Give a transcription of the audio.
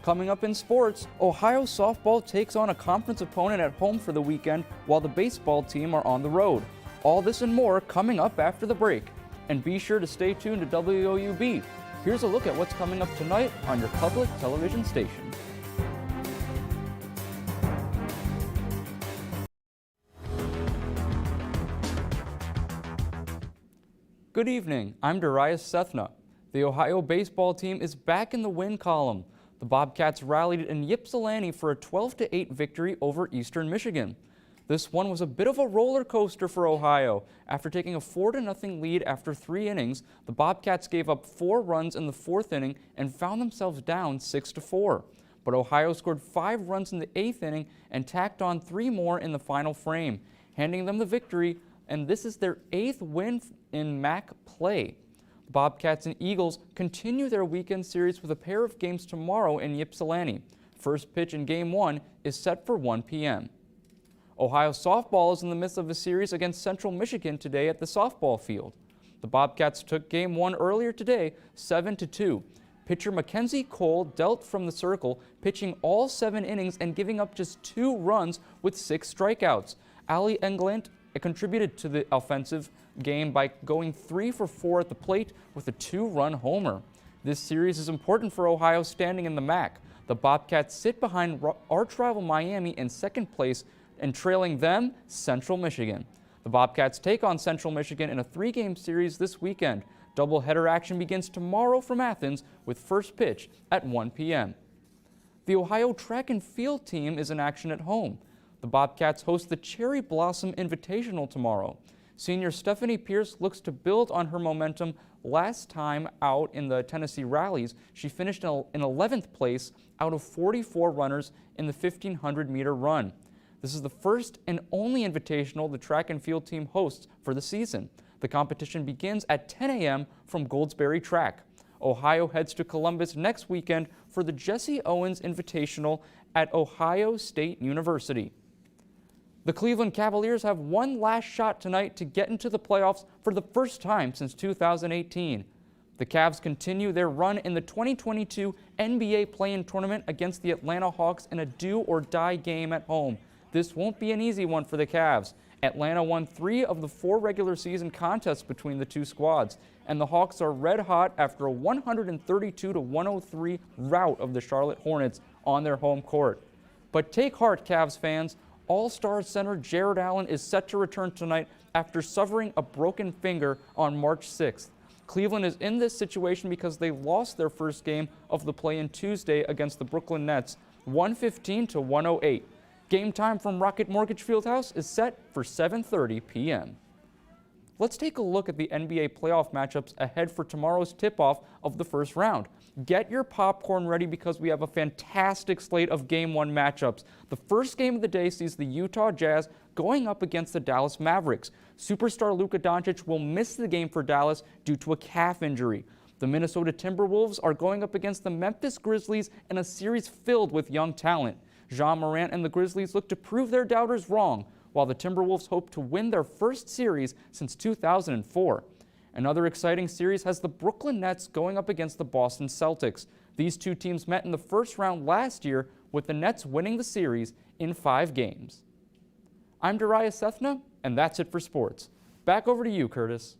Coming up in sports, Ohio softball takes on a conference opponent at home for the weekend while the baseball team are on the road. All this and more coming up after the break. And be sure to stay tuned to WOUB. Here's a look at what's coming up tonight on your public television station. Good evening, I'm Darayus Sethna. The Ohio baseball team is back in the win column. The Bobcats rallied in Ypsilanti for a 12-8 victory over Eastern Michigan. This one was a bit of a roller coaster for Ohio. After taking a 4-0 lead after 3 innings, the Bobcats gave up 4 runs in the 4th inning and found themselves down 6-4. But Ohio scored 5 runs in the 8th inning and tacked on 3 more in the final frame, handing them the victory, and this is their 8th win in MAC play. The Bobcats and Eagles continue their weekend series with a pair of games tomorrow in Ypsilanti. First pitch in Game 1 is set for 1 p.m. Ohio softball is in the midst of a series against Central Michigan today at the softball field. The Bobcats took Game 1 earlier today, 7-2. Pitcher Mackenzie Cole dealt from the circle, pitching all 7 innings and giving up just 2 runs with 6 strikeouts. Ali England contributed to the offensive game by going 3 for 4 at the plate with a 2-run homer. This series is important for Ohio standing in the MAC. The Bobcats sit behind arch rival Miami in 2nd place and trailing them, Central Michigan. The Bobcats take on Central Michigan in a 3-game series this weekend. Doubleheader action begins tomorrow from Athens with first pitch at 1 p.m. The Ohio track and field team is in action at home. The Bobcats host the Cherry Blossom Invitational tomorrow. Senior Stephanie Pierce looks to build on her momentum last time out in the Tennessee rallies. She finished in 11th place out of 44 runners in the 1,500-meter run. This is the first and only invitational the track and field team hosts for the season. The competition begins at 10 a.m. from Goldsberry Track. Ohio heads to Columbus next weekend for the Jesse Owens Invitational at Ohio State University. The Cleveland Cavaliers have one last shot tonight to get into the playoffs for the first time since 2018. The Cavs continue their run in the 2022 NBA Play-In Tournament against the Atlanta Hawks in a do-or-die game at home. This won't be an easy one for the Cavs. Atlanta won 3 of the 4 regular season contests between the two squads, and the Hawks are red hot after a 132-103 rout of the Charlotte Hornets on their home court. But take heart, Cavs fans. All-Star center Jared Allen is set to return tonight after suffering a broken finger on March 6th. Cleveland is in this situation because they lost their first game of the play-in Tuesday against the Brooklyn Nets, 115-108. Game time from Rocket Mortgage Fieldhouse is set for 7:30 p.m. Let's take a look at the NBA playoff matchups ahead for tomorrow's tip-off of the first round. Get your popcorn ready because we have a fantastic slate of Game 1 matchups. The first game of the day sees the Utah Jazz going up against the Dallas Mavericks. Superstar Luka Doncic will miss the game for Dallas due to a calf injury. The Minnesota Timberwolves are going up against the Memphis Grizzlies in a series filled with young talent. Ja Morant and the Grizzlies look to prove their doubters wrong, while the Timberwolves hope to win their first series since 2004. Another exciting series has the Brooklyn Nets going up against the Boston Celtics. These two teams met in the first round last year, with the Nets winning the series in 5 games. I'm Darayus Sethna, and that's it for sports. Back over to you, Curtis.